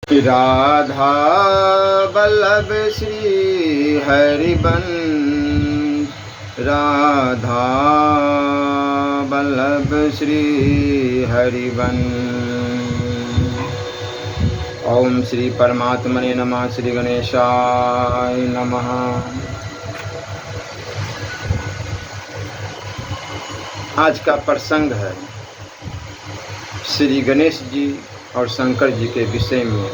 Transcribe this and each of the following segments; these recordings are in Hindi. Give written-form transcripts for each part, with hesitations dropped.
राधा वल्लभ श्री हरिबंश, राधा वल्लभ श्री हरिबंश। ओम श्री परमात्मने नमः। श्री गणेशाय नमः। आज का प्रसंग है श्री गणेश जी और शंकर जी के विषय में।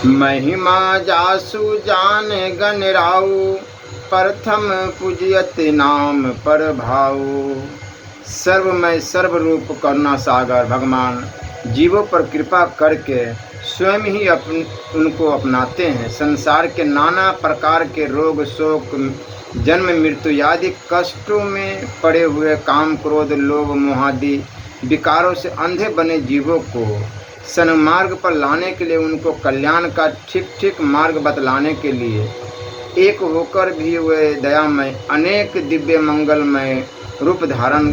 महिमा जासु जान गणराऊ, प्रथम पूजियत नाम पर भाऊ। सर्वमय सर्वरूप करुणा सागर भगवान जीवों पर कृपा करके स्वयं ही उनको अपनाते हैं। संसार के नाना प्रकार के रोग शोक जन्म मृत्यु आदि कष्टों में पड़े हुए काम क्रोध लोभ मोहादि विकारों से अंधे बने जीवों को सन्मार्ग पर लाने के लिए, उनको कल्याण का ठीक ठीक मार्ग बतलाने के लिए एक होकर भी वे दयामय अनेक दिव्य मंगलमय रूप धारण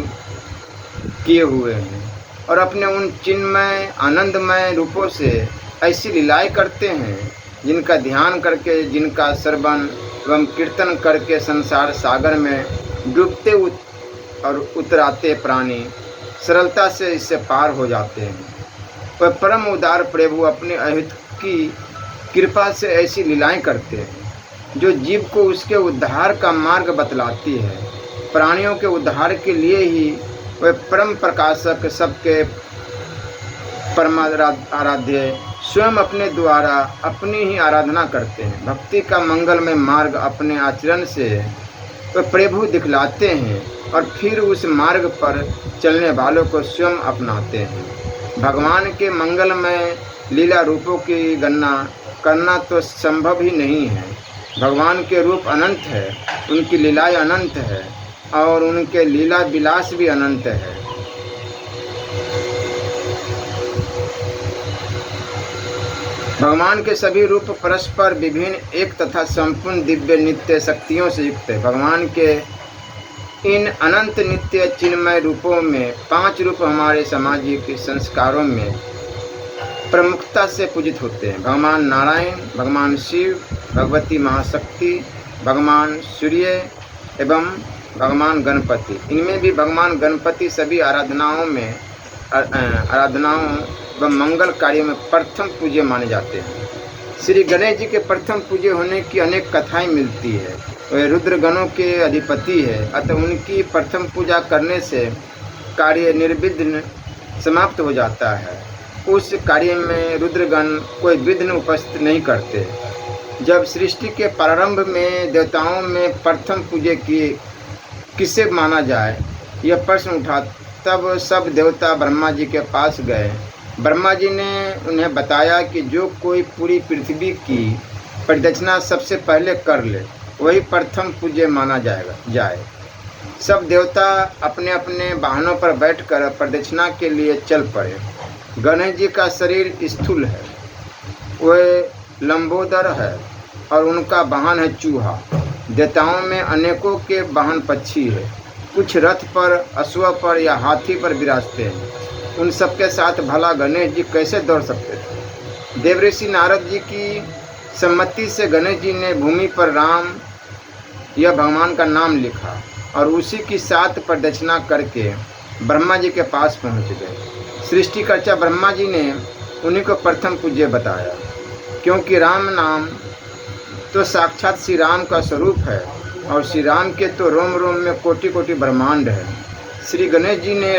किए हुए हैं और अपने उन चिन्मय आनंदमय रूपों से ऐसी लीलाएं करते हैं जिनका ध्यान करके, जिनका श्रवण एवं कीर्तन करके संसार सागर में डूबते और उतराते प्राणी सरलता से इससे पार हो जाते हैं। वह परम उदार प्रभु अपने अहित की कृपा से ऐसी लीलाएं करते हैं जो जीव को उसके उद्धार का मार्ग बतलाती है। प्राणियों के उद्धार के लिए ही वह परम प्रकाशक सबके परमाराध्य स्वयं अपने द्वारा अपनी ही आराधना करते हैं। भक्ति का मंगलमय मार्ग अपने आचरण से वह प्रभु दिखलाते हैं और फिर उस मार्ग पर चलने वालों को स्वयं अपनाते हैं। भगवान के मंगलमय लीला रूपों की गणना करना तो संभव ही नहीं है। भगवान के रूप अनंत है, उनकी लीलाएं अनंत है और उनके लीला विलास भी अनंत है। भगवान के सभी रूप परस्पर विभिन्न एक तथा संपूर्ण दिव्य नित्य शक्तियों से युक्त है। भगवान के इन अनंत नित्य चिन्मय रूपों में 5 रूप हमारे सामाजिक संस्कारों में प्रमुखता से पूजित होते हैं। भगवान नारायण, भगवान शिव, भगवती महाशक्ति, भगवान सूर्य एवं भगवान गणपति। इनमें भी भगवान गणपति सभी आराधनाओं व मंगल कार्यों में प्रथम पूज्य माने जाते हैं। श्री गणेश जी के प्रथम पूज्य होने की अनेक कथाएं मिलती है। वे रुद्र गणों के अधिपति है, अतः उनकी प्रथम पूजा करने से कार्य निर्विघ्न समाप्त हो जाता है। उस कार्य में रुद्रगण कोई विघ्न उपस्थित नहीं करते। जब सृष्टि के प्रारंभ में देवताओं में प्रथम पूज्य किसे माना जाए, यह प्रश्न उठा, तब सब देवता ब्रह्मा जी के पास गए। ब्रह्मा जी ने उन्हें बताया कि जो कोई पूरी पृथ्वी की परिदक्षिणा सबसे पहले कर ले वही प्रथम पूज्य माना जाए। सब देवता अपने अपने वाहनों पर बैठकर प्रदक्षिणा के लिए चल पड़े। गणेश जी का शरीर स्थूल है, वह लंबोदर है और उनका वाहन है चूहा। देवताओं में अनेकों के वाहन पक्षी है। कुछ रथ पर, अश्व पर या हाथी पर विराजते हैं। उन सबके साथ भला गणेश जी कैसे दौड़ सकते थे? देवऋषि नारद जी की सम्मति से गणेश जी ने भूमि पर राम यह भगवान का नाम लिखा और उसी की 7 प्रदक्षिणा करके ब्रह्मा जी के पास पहुंच गए। सृष्टिकर्ता ब्रह्मा जी ने उन्हीं को प्रथम पूज्य बताया, क्योंकि राम नाम तो साक्षात श्री राम का स्वरूप है और श्री राम के तो रोम रोम में कोटि कोटि ब्रह्मांड है। श्री गणेश जी ने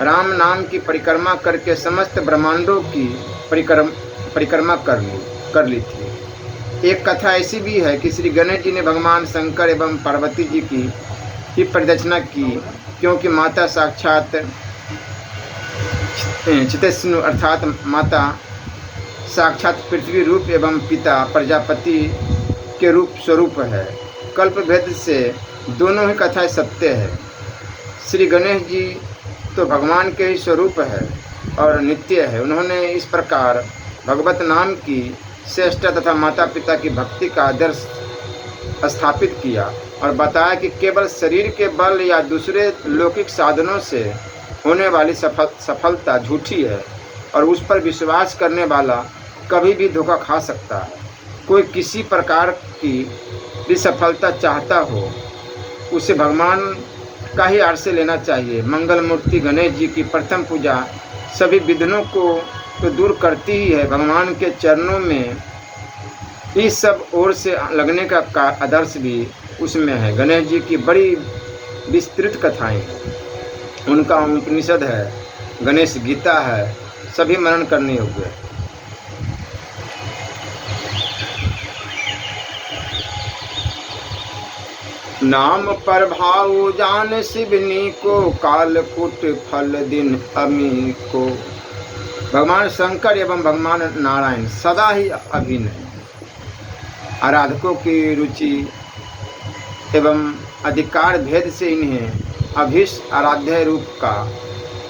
राम नाम की परिक्रमा करके समस्त ब्रह्मांडों की परिक्रमा कर ली थी। एक कथा ऐसी भी है कि श्री गणेश जी ने भगवान शंकर एवं पार्वती जी की ही प्रदक्षिणा की, क्योंकि माता साक्षात चितस्नु अर्थात माता साक्षात पृथ्वी रूप एवं पिता प्रजापति के रूप स्वरूप है। कल्प भेद से दोनों ही कथाएं सत्य है। श्री गणेश जी तो भगवान के ही स्वरूप है और नित्य है। उन्होंने इस प्रकार भगवत नाम की श्रेष्ठ तथा माता पिता की भक्ति का आदर्श स्थापित किया और बताया कि केवल शरीर के बल या दूसरे लौकिक साधनों से होने वाली सफलता झूठी है और उस पर विश्वास करने वाला कभी भी धोखा खा सकता है। कोई किसी प्रकार की भी सफलता चाहता हो, उसे भगवान का ही आशीर्वाद लेना चाहिए। मंगल मूर्ति गणेश जी की प्रथम पूजा सभी विघ्नों को तो दूर करती ही है, भगवान के चरणों में इस सब ओर से लगने का आदर्श भी उसमें है। गणेश जी की बड़ी विस्तृत कथाएं हैं, उनका उपनिषद है, गणेश गीता है, सभी मनन करने योग्य है। नाम पर भाव जान शिवनी को, कालकूट फल दिन अमी को। भगवान शंकर एवं भगवान नारायण सदा ही अभिन्न है। आराधकों की रुचि एवं अधिकार भेद से इन्हें अभीष्ट आराध्य रूप का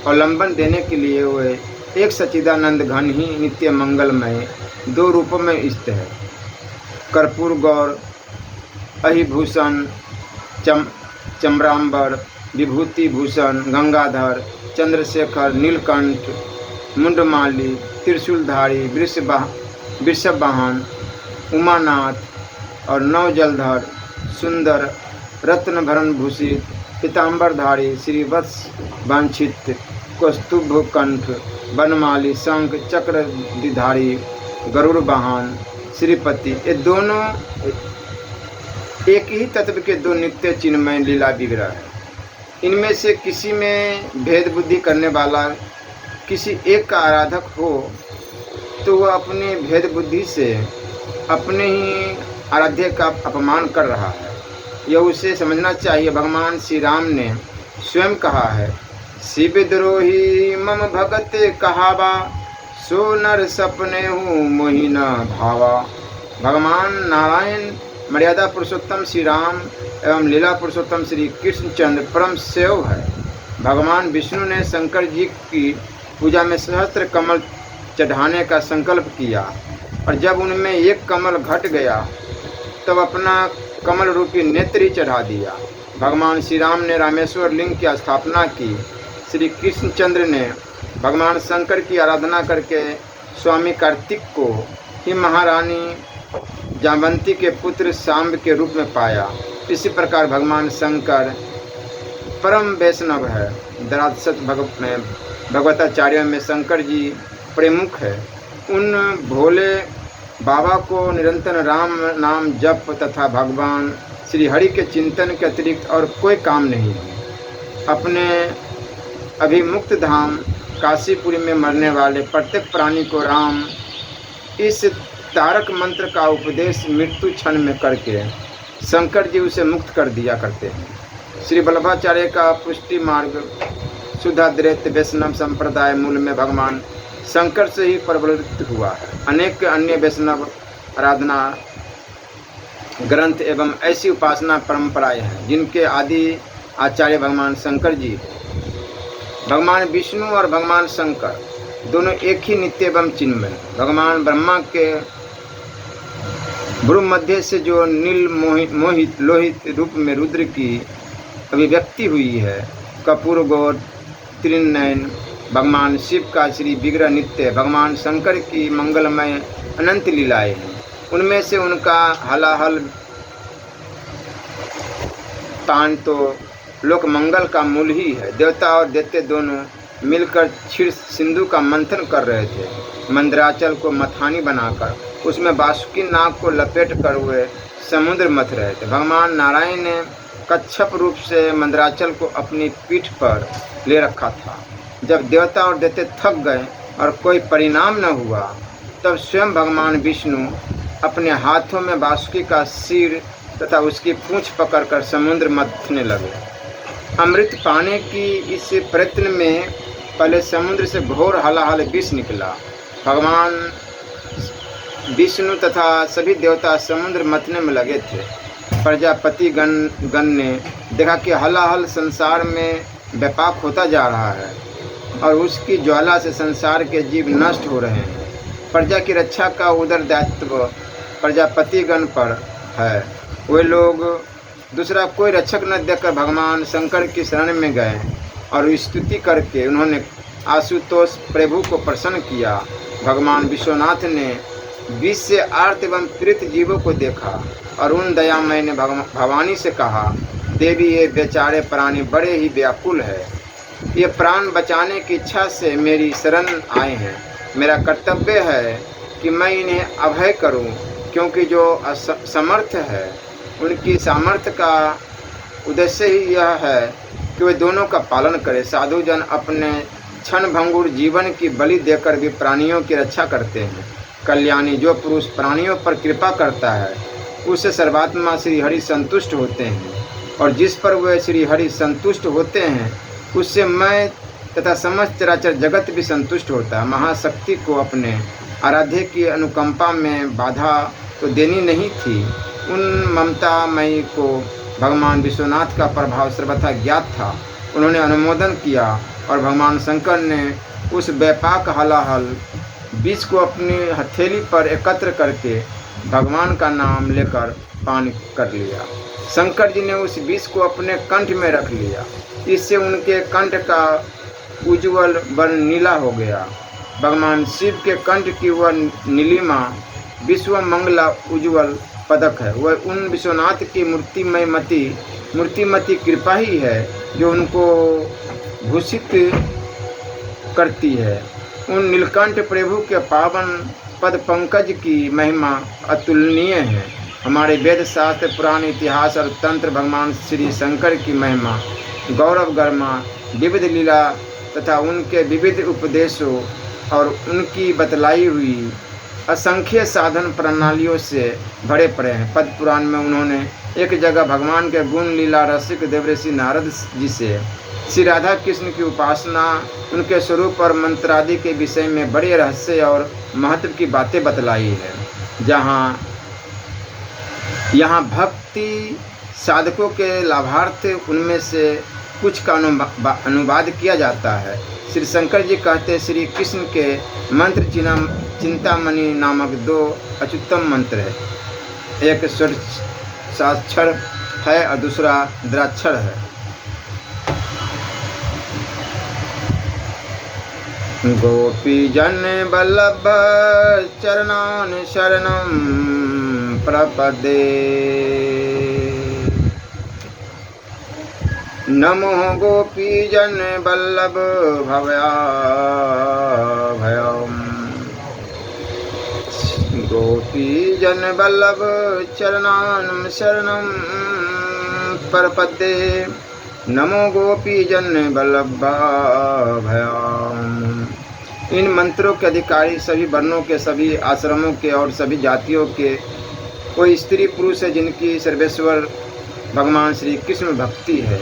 अवलंबन देने के लिए वे एक सच्चिदानंद घन ही नित्य मंगलमय दो रूपों में स्थित है। कर्पूर गौर, अहिभूषण, चम्रांबर, विभूति भूषण, गंगाधर, चंद्रशेखर, नीलकंठ, मुंडमाली, त्रिशूलधारी, वृषभवाहन, उमानाथ और नवजलधर, सुंदर, रत्नभरण भूषित, पीताम्बरधारी, श्रीवत्स वांछित, कौस्तुभकंठ, वनमाली, शंख चक्रधारी, गरुड़ वाहन, श्रीपति। ये दोनों एक ही तत्व के दो नित्य चिन्मय लीला विग्रह है। इनमें से किसी में भेद बुद्धि करने वाला किसी एक का आराधक हो तो वह अपनी भेद बुद्धि से अपने ही आराध्य का अपमान कर रहा है, यह उसे समझना चाहिए। भगवान श्री राम ने स्वयं कहा है, शिवद्रोही मम भगत कहावा, सो नर सपने हूँ मोहि न भावा। भगवान नारायण मर्यादा पुरुषोत्तम श्री राम एवं लीला पुरुषोत्तम श्री कृष्णचंद्र परम सेव है। भगवान विष्णु ने शंकर जी की पूजा में सहस्त्र कमल चढ़ाने का संकल्प किया और जब उनमें एक कमल घट गया तब अपना कमल रूपी नेत्र ही चढ़ा दिया। भगवान श्री राम ने रामेश्वर लिंग की स्थापना की। श्री कृष्णचंद्र ने भगवान शंकर की आराधना करके स्वामी कार्तिक को ही महारानी जामवंती के पुत्र सांब के रूप में पाया। इसी प्रकार भगवान शंकर परम वैष्णव है। दरासत भगवताचार्यों में शंकर जी प्रमुख है। उन भोले बाबा को निरंतर राम नाम जप तथा भगवान श्री हरि के चिंतन के अतिरिक्त और कोई काम नहीं है। अपने अभिमुक्त धाम काशीपुरी में मरने वाले प्रत्येक प्राणी को राम इस तारक मंत्र का उपदेश मृत्यु क्षण में करके शंकर जी उसे मुक्त कर दिया करते हैं। श्री वल्लभाचार्य का पुष्टि मार्ग शुद्धाद्वैत वैष्णव संप्रदाय मूल में भगवान शंकर से ही प्रवृत्त हुआ है। अनेक अन्य वैष्णव आराधना ग्रंथ एवं ऐसी उपासना परंपराएं हैं जिनके आदि आचार्य भगवान शंकर जी। भगवान विष्णु और भगवान शंकर दोनों एक ही नित्य एवं चिन्मय। भगवान ब्रह्मा के भ्रू मध्य से जो नील मोहित लोहित रूप में रुद्र की अभिव्यक्ति हुई है, कपूर गौर त्रिनयन भगवान शिव का श्री विग्रह नित्य, भगवान शंकर की मंगलमय अनंत लीलाएं हैं। उनमें से उनका हलाहल पान तो लोक मंगल का मूल ही है। देवता और दैत्य दोनों मिलकर क्षीर सिंधु का मंथन कर रहे थे। मंदराचल को मथानी बनाकर उसमें वासुकी नाग को लपेट कर वे समुद्र मथ रहे थे। भगवान नारायण ने कच्छप रूप से मंदराचल को अपनी पीठ पर ले रखा था। जब देवता और दैत्य थक गए और कोई परिणाम न हुआ तब स्वयं भगवान विष्णु अपने हाथों में वासुकी का सिर तथा उसकी पूंछ पकड़कर समुद्र मथने लगे। अमृत पाने की इस प्रयत्न में पहले समुद्र से घोर हलाहल विष निकला। भगवान विष्णु तथा सभी देवता समुद्र मथने में लगे थे। प्रजापति गण ने देखा कि हलाहल संसार में व्यापक होता जा रहा है और उसकी ज्वाला से संसार के जीव नष्ट हो रहे हैं। प्रजा की रक्षा का उदर दायित्व प्रजापति गण पर है। वे लोग दूसरा कोई रक्षक न देखकर भगवान शंकर की शरण में गए और स्तुति करके उन्होंने आशुतोष प्रभु को प्रसन्न किया। भगवान विश्वनाथ ने विष से आर्त एवं पीड़ित जीवों को देखा और उन दयामय ने भवानी से कहा, देवी ये बेचारे प्राणी बड़े ही व्याकुल है, ये प्राण बचाने की इच्छा से मेरी शरण आए हैं। मेरा कर्तव्य है कि मैं इन्हें अभय करूं, क्योंकि जो असमर्थ है उनकी सामर्थ्य का उद्देश्य ही यह है कि वे दोनों का पालन करें। साधु जन अपने क्षण भंगुर जीवन की बलि देकर भी प्राणियों की रक्षा करते हैं। कल्याणी जो पुरुष प्राणियों पर कृपा करता है उससे सर्वात्मा श्री हरि संतुष्ट होते हैं, और जिस पर वे श्री हरि संतुष्ट होते हैं उससे मैं तथा समस्त चराचर जगत भी संतुष्ट होता है। महाशक्ति को अपने आराध्य की अनुकंपा में बाधा तो देनी नहीं थी। उन ममतामयी को भगवान विश्वनाथ का प्रभाव सर्वथा ज्ञात था। उन्होंने अनुमोदन किया और भगवान शंकर ने उस व्यापक हलाहल बीज को अपनी हथेली पर एकत्र करके भगवान का नाम लेकर पान कर लिया। शंकर जी ने उस बीज को अपने कंठ में रख लिया। इससे उनके कंठ का उज्ज्वल वर्ण नीला हो गया। भगवान शिव के कंठ की वह नीलिमा विश्व मंगला उज्ज्वल पदक है। वह उन विश्वनाथ की मूर्तिमती कृपा ही है जो उनको भूषित करती है। उन नीलकंठ प्रभु के पावन पद पंकज की महिमा अतुलनीय है। हमारे वेद शास्त्र, पुराण, इतिहास और तंत्र भगवान श्री शंकर की महिमा गौरव गर्मा विविध लीला तथा उनके विविध उपदेशों और उनकी बतलाई हुई असंख्य साधन प्रणालियों से भरे पड़े हैं। पद्म पुराण में उन्होंने एक जगह भगवान के गुण लीला रसिक देवऋषि नारद जी से श्री राधा कृष्ण की उपासना, उनके स्वरूप और मंत्रादि के विषय में बड़े रहस्य और महत्व की बातें बतलाई है। यहाँ भक्ति साधकों के लाभार्थ उनमें से कुछ का अनुवाद किया जाता है। श्री शंकर जी कहते हैं, श्री कृष्ण के मंत्र चिंतामणि नामक 2 अच्युतम मंत्र है। एक स्वर साक्षर है और दूसरा द्राक्षर है। गोपी जन बल्लभ चरणान शरणम प्रपदे, नमो गोपी जन बल्लभ भव्या भयम। गोपी जन बल्लभ चरणान शरणम प्रपद्ये, नमो गोपी जन बल्लभ भयम। इन मंत्रों के अधिकारी सभी वर्णों के, सभी आश्रमों के और सभी जातियों के कोई स्त्री पुरुष है जिनकी सर्वेश्वर भगवान श्री कृष्ण भक्ति है।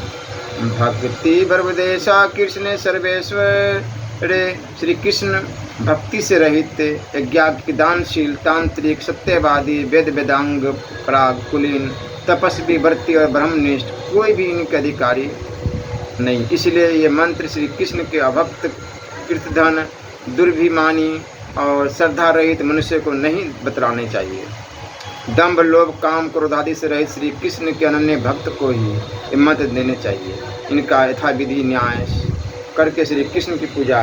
भक्ति भरवदेशा कृष्ण सर्वेश्वरे, श्री कृष्ण भक्ति से रहित यज्ञदानशील तांत्रिक सत्यवादी वेद वेदांग प्राग कुलीन तपस्वी व्रती और ब्रह्मनिष्ठ कोई भी इनके अधिकारी नहीं। इसलिए ये मंत्र श्री कृष्ण के अभक्त कीर्तधन दुर्भिमानी और श्रद्धा रहित मनुष्य को नहीं बतलाने चाहिए। दंभ लोभ काम क्रोधादि से रहित श्री कृष्ण के अनन्य भक्त को ही हिम्मत देने चाहिए। इनका यथाविधि न्याय करके श्री कृष्ण की पूजा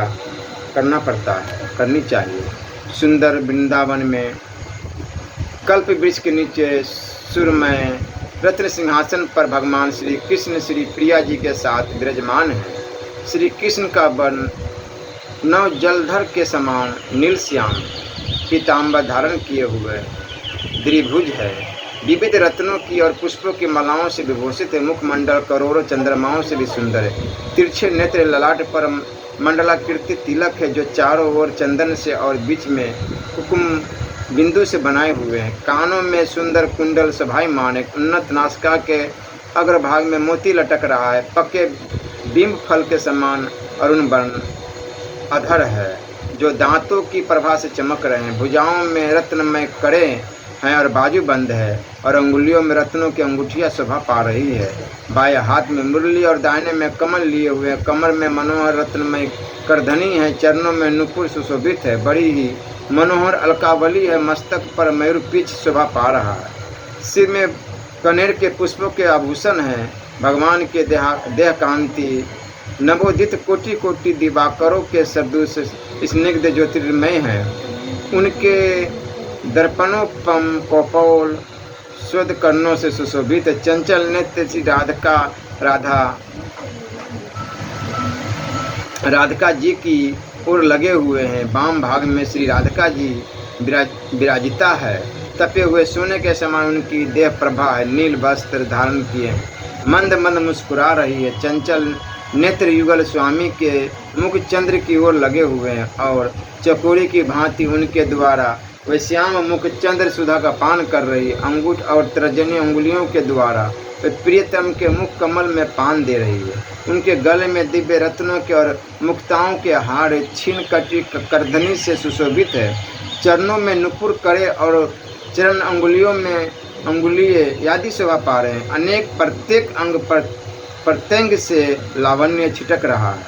करना पड़ता है, करनी चाहिए। सुंदर वृंदावन में कल्प वृक्ष के नीचे सुरमय रत्न सिंहासन पर भगवान श्री कृष्ण श्री प्रिया जी के साथ विराजमान है। श्री कृष्ण का वर्ण नव जलधर के समान नीलश्याम पीताम्बर धारण किए हुए द्विभुज है। विविध रत्नों की और पुष्पों की मालाओं से विभूषित है। मुखमंडल करोड़ों चंद्रमाओं से भी सुंदर है। तिरछे नेत्र, ललाट पर मंडलाकृति तिलक है जो चारों ओर चंदन से और बीच में कुकुम बिंदु से बनाए हुए हैं। कानों में सुंदर कुंडल शोभायमान है। उन्नत नासिका के अग्रभाग में मोती लटक रहा है। पके बिंब फल के समान अरुण वर्ण अधर है जो दांतों की प्रभा से चमक रहे हैं। भुजाओं में रत्नमय कड़े हैं और बाजू बंद है और अंगुलियों में रत्नों की अंगूठियां शोभा पा रही है। बाएं हाथ में मुरली और दाहिने में कमल लिए हुए हैं। कमर में मनोहर रत्नमय करधनी है। चरणों में नुपुर सुशोभित है। बड़ी ही मनोहर अलकावली है। मस्तक पर मयूर पीछ शोभा पा रहा है। सिर में कनेर के पुष्पों के आभूषण हैं। भगवान के देह कांति नवोदित कोटि कोटि दिवाकरों के सदृश स्निग्ध ज्योतिर्मय हैं। उनके दर्पणोपम कपोल स्वेद कर्णों से सुशोभित चंचल नेत्र श्री राधिका जी की ओर लगे हुए हैं। वाम भाग में श्री राधिका जी विराजिता है। तपे हुए सोने के समान उनकी देह प्रभा है। नील वस्त्र धारण किए मंद मंद मुस्कुरा रही है। चंचल नेत्र युगल स्वामी के मुख चंद्र की ओर लगे हुए हैं और चकोरी की भांति उनके द्वारा वह श्याम मुख चंद्र सुधा का पान कर रही है। अंगूठ और तर्जनी उंगलियों के द्वारा वह प्रियतम के मुख कमल में पान दे रही है। उनके गले में दिव्य रत्नों के और मुक्ताओं के हार छीन कटी करधनी से सुशोभित है। चरणों में नुपुर करे और चरण अंगुलियों में अंगुलिये आदि शोभा पा रहे हैं। अनेक प्रत्येक अंग प्रत्यंग से लावण्य छिटक रहा है।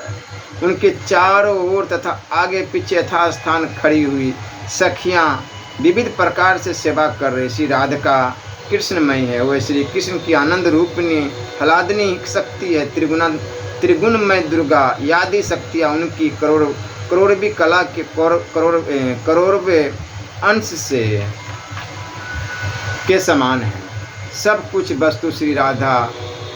उनके चारों ओर तथा आगे पीछे यथास्थान खड़ी हुई सखियां विविध प्रकार से सेवा कर रही। श्री राधिका कृष्णमय है। वह श्री कृष्ण की आनंद रूपिणी हलादनी शक्ति है। त्रिगुणमय दुर्गा यादि शक्तियाँ उनकी करोड़वी कला के करोड़वे अंश से के समान है। सब कुछ वस्तु श्री राधा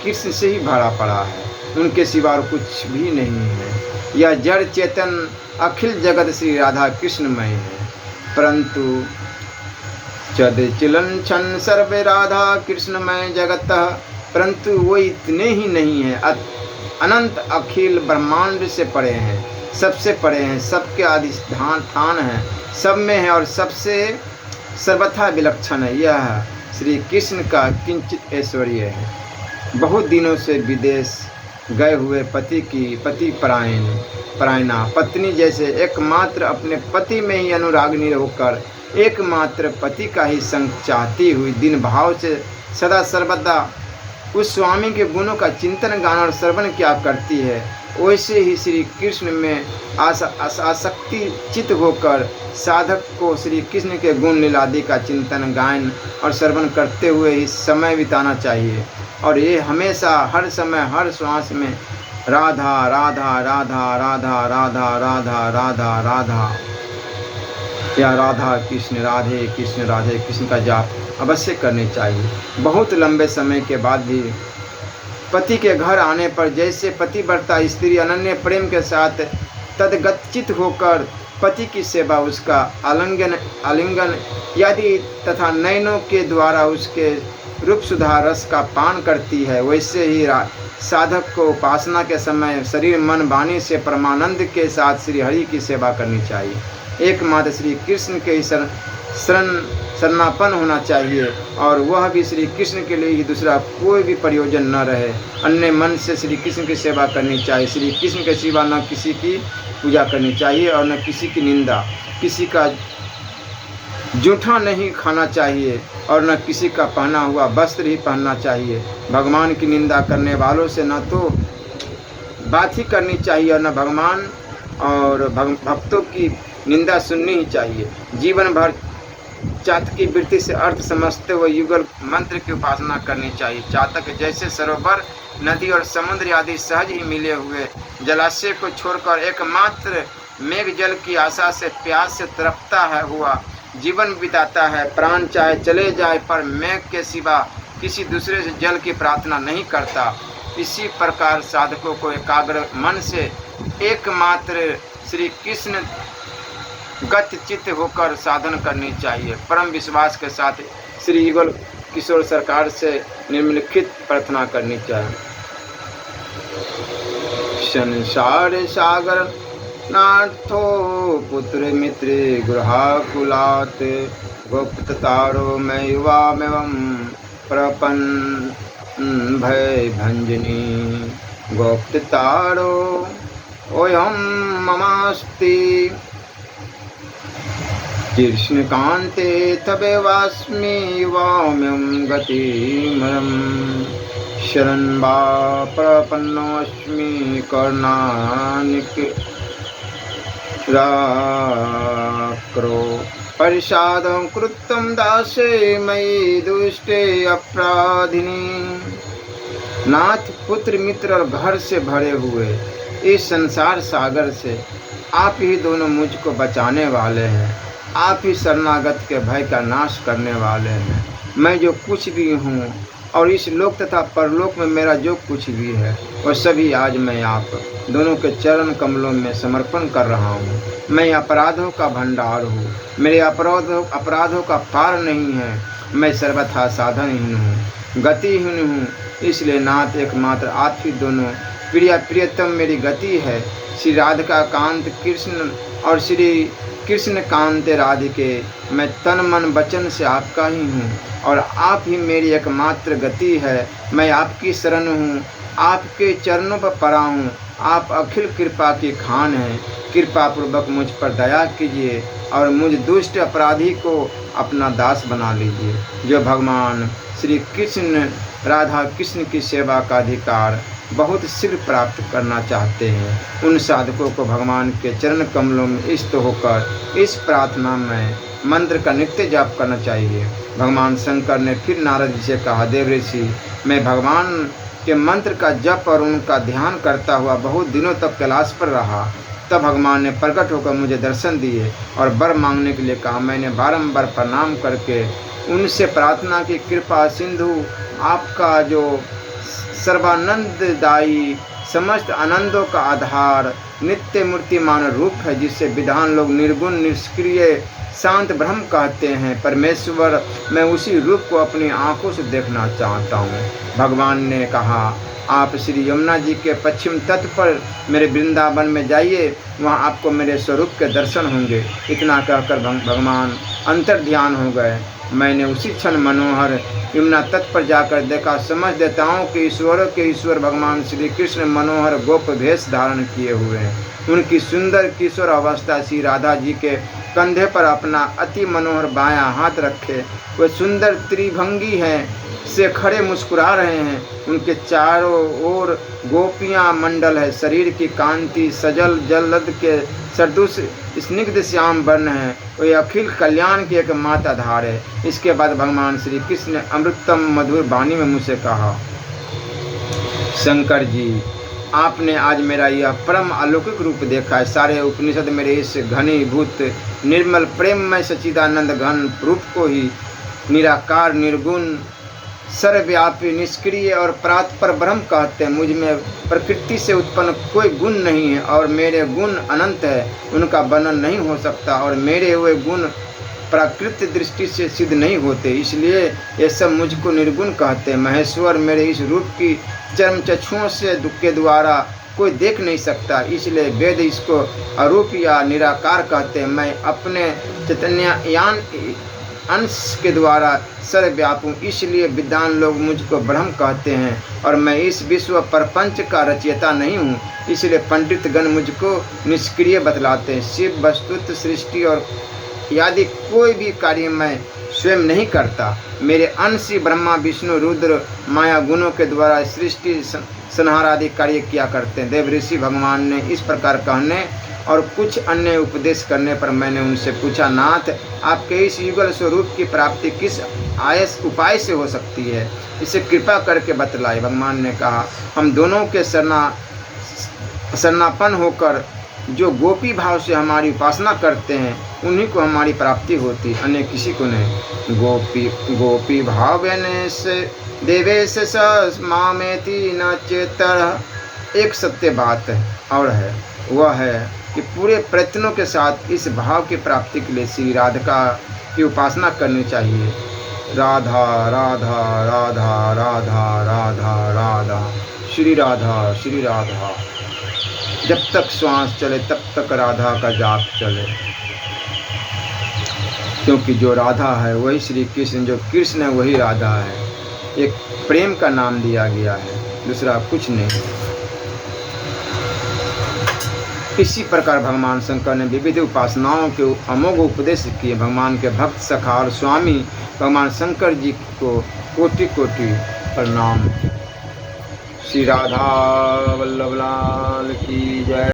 कृष्ण से ही भरा पड़ा है। उनके सिवा और कुछ भी नहीं है। यह जड़ चेतन अखिल जगत श्री राधा कृष्णमय है। परंतु चलन छन सर्वे राधा कृष्णमय जगत, परंतु वो इतने ही नहीं है। अनंत अखिल ब्रह्मांड से परे हैं, सबसे परे हैं, सबके अधिष्ठान हैं, सब में है और सबसे सर्वथा विलक्षण है। यह श्री कृष्ण का किंचित ऐश्वर्य है। बहुत दिनों से विदेश गए हुए पति की परायणा पत्नी जैसे एकमात्र अपने पति में ही अनुरागनी होकर एकमात्र पति का ही संग चाहती हुई दिन भाव से सदा सर्वदा उस स्वामी के गुणों का चिंतन गान और श्रवण किया करती है। वैसे ही श्री कृष्ण में आसक्ति चित होकर साधक को श्री कृष्ण के गुण लीलादि का चिंतन गायन और श्रवण करते हुए ही समय बिताना चाहिए। और ये हमेशा हर समय हर श्वास में राधा राधा राधा राधा राधा राधा राधा राधा या राधा कृष्ण राधे कृष्ण का जाप अवश्य करनी चाहिए। बहुत लंबे समय के बाद भी पति के घर आने पर जैसे पतिव्रता स्त्री अनन्य प्रेम के साथ तदगतचित होकर पति की सेवा, उसका आलिंगन आदि तथा नयनों के द्वारा उसके रूप सुधा रस का पान करती है, वैसे ही साधक को उपासना के समय शरीर मन वाणी से परमानंद के साथ श्री हरि की सेवा करनी चाहिए। एकमात्र श्री कृष्ण के शरणापन्न होना चाहिए और वह भी श्री कृष्ण के लिए ही, दूसरा कोई भी प्रयोजन न रहे। अन्य मन से श्री कृष्ण की सेवा करनी चाहिए। श्री कृष्ण के सिवा न किसी की पूजा करनी चाहिए और न किसी की निंदा, किसी का जूठा नहीं खाना चाहिए और न किसी का पहना हुआ वस्त्र ही पहनना चाहिए। भगवान की निंदा करने वालों से न तो बात ही करनी चाहिए और न भगवान और भक्तों की निंदा सुननी ही चाहिए। जीवन भर चातकी वृत्ति से अर्थ समझते हुए युगल मंत्र की उपासना करनी चाहिए। चातक जैसे सरोवर, नदी और समुद्र आदि सहज ही मिले हुए जलाशय को छोड़कर एकमात्र मेघ जल की आशा से प्यास से तड़पता है हुआ जीवन बिताता है। प्राण चाहे चले जाए पर मेघ के सिवा किसी दूसरे से जल की प्रार्थना नहीं करता। इसी प्रकार साधकों को एकाग्र मन से एकमात्र श्री कृष्ण गतचित्त होकर साधन करनी चाहिए। परम विश्वास के साथ श्री युगल किशोर सरकार से निम्नलिखित प्रार्थना करनी चाहिए। संसार सागर नाथो पुत्र मित्र गृहाकुलात् गुप्त तारो में युवामेवं प्रपन भय भंजनी गुप्त तारो ओयम ममास्ति कृष्णकान्ते तवेवास्मि युवाम्यं गतिमयं शरण वा प्रपन्नोऽस्मि कर्णानिक राक्रो परिषादं कृतं दासे मयि दुष्टे अपराधिनी। नाथ पुत्र मित्र और घर से भरे हुए इस संसार सागर से आप ही दोनों मुझको बचाने वाले हैं। आप ही शरणागत के भय का नाश करने वाले हैं। मैं जो कुछ भी हूँ और इस लोक तथा परलोक में मेरा जो कुछ भी है वह सभी आज मैं आप दोनों के चरण कमलों में समर्पण कर रहा हूँ। मैं अपराधों का भंडार हूँ। मेरे अपराधों का पार नहीं है। मैं सर्वथा साधनहीन हूँ, गतिहीन हूँ। इसलिए नाथ एकमात्र आप ही दोनों प्रियतम मेरी गति है। श्री राधिका कांत कृष्ण और श्री कृष्ण कांत राधिके, मैं तन मन वचन से आपका ही हूँ और आप ही मेरी एकमात्र गति है। मैं आपकी शरण हूँ, आपके चरणों पर पड़ा हूँ। आप अखिल कृपा की खान हैं। कृपा पूर्वक मुझ पर दया कीजिए और मुझ दुष्ट अपराधी को अपना दास बना लीजिए। जो भगवान श्री कृष्ण राधा कृष्ण की सेवा का अधिकार बहुत शीघ्र प्राप्त करना चाहते हैं, उन साधकों को भगवान के चरण कमलों में स्थित होकर इस प्रार्थना में मंत्र का नित्य जाप करना चाहिए। भगवान शंकर ने फिर नारद जी से कहा, देव ऋषि, मैं भगवान के मंत्र का जप और उनका ध्यान करता हुआ बहुत दिनों तक कैलाश पर रहा। तब भगवान ने प्रकट होकर मुझे दर्शन दिए और वर मांगने के लिए कहा। मैंने बारंबार प्रणाम करके उनसे प्रार्थना की, कृपा सिंधु आपका जो सर्वानंददायी समस्त आनंदों का आधार नित्य मूर्तिमान रूप है, जिससे विधान लोग निर्गुण निष्क्रिय शांत ब्रह्म कहते हैं। परमेश्वर, मैं उसी रूप को अपनी आंखों से देखना चाहता हूँ। भगवान ने कहा, आप श्री यमुना जी के पश्चिम तट पर मेरे वृंदावन में जाइए, वहाँ आपको मेरे स्वरूप के दर्शन होंगे। इतना कहकर भगवान अंतर ध्यान हो गए। मैंने उसी क्षण मनोहर यमुना तट पर जाकर देखा। समझ देता हूँ कि ईश्वरों के ईश्वर भगवान श्री कृष्ण मनोहर गोप भेष धारण किए हुए हैं। उनकी सुंदर किशोर अवस्था श्री राधा जी के कंधे पर अपना अति मनोहर बायां हाथ रखे वे सुंदर त्रिभंगी हैं से खड़े मुस्कुरा रहे हैं। उनके चारों ओर गोपियां मंडल है। शरीर की कांति सजल जलद के सरदुष स्निग्ध श्याम वर्ण है। वे अखिल कल्याण की एक माता धार है। इसके बाद भगवान श्री कृष्ण ने अमृतम मधुर वाणी में मुझसे कहा, शंकर जी, आपने आज मेरा यह परम अलौकिक रूप देखा है। सारे उपनिषद मेरे इस घनीभूत निर्मल प्रेममय सच्चिदानंद घन रूप को ही निराकार निर्गुण सर्वव्यापी निष्क्रिय और परात्पर ब्रह्म कहते हैं। मुझ में प्रकृति से उत्पन्न कोई गुण नहीं है और मेरे गुण अनंत है, उनका वर्णन नहीं हो सकता और मेरे हुए गुण प्राकृतिक दृष्टि से सिद्ध नहीं होते, इसलिए ये सब मुझको निर्गुण कहते हैं। महेश्वर मेरे इस रूप की चर्म चक्षुओं से के द्वारा कोई देख नहीं सकता, इसलिए वेद इसको अरूप या निराकार कहते हैं। मैं अपने चैतन्ययान अंश के द्वारा सर्वव्यापी, इसलिए विद्वान लोग मुझको ब्रह्म कहते हैं और मैं इस विश्व प्रपंच का रचयिता नहीं हूँ, इसलिए पंडित गण मुझको निष्क्रिय बतलाते हैं। शिव वस्तुत सृष्टि और यदि कोई भी कार्य मैं स्वयं नहीं करता, मेरे अंश ब्रह्मा विष्णु रुद्र माया गुणों के द्वारा सृष्टि संहार आदि कार्य किया करते हैं। देव ऋषि भगवान ने इस प्रकार कहने और कुछ अन्य उपदेश करने पर मैंने उनसे पूछा, नाथ, आपके इस युगल स्वरूप की प्राप्ति किस उपाय से हो सकती है, इसे कृपा करके बतलाए। भगवान ने कहा, हम दोनों के शरणापन्न होकर जो गोपी भाव से हमारी उपासना करते हैं उन्हीं को हमारी प्राप्ति होती, अन्य किसी को नहीं। गोपी भावेन से देवेश स मामेति न चेतर। एक सत्य बात है और है, वह है कि पूरे प्रयत्नों के साथ इस भाव की प्राप्ति के लिए श्री राधिका की उपासना करनी चाहिए। राधा राधा राधा राधा राधा राधा, श्री राधा श्री राधा। जब तक श्वास चले तब तक राधा का जाप चले, क्योंकि जो राधा है वही श्री कृष्ण, जो कृष्ण है वही राधा है। एक प्रेम का नाम दिया गया है, दूसरा कुछ नहीं। इसी प्रकार भगवान शंकर ने विविध उपासनाओं के अमोघ उपदेश किए। भगवान के भक्त सखा और स्वामी भगवान शंकर जी को कोटि कोटि प्रणाम। श्री राधा वल्लभ लाल की जय।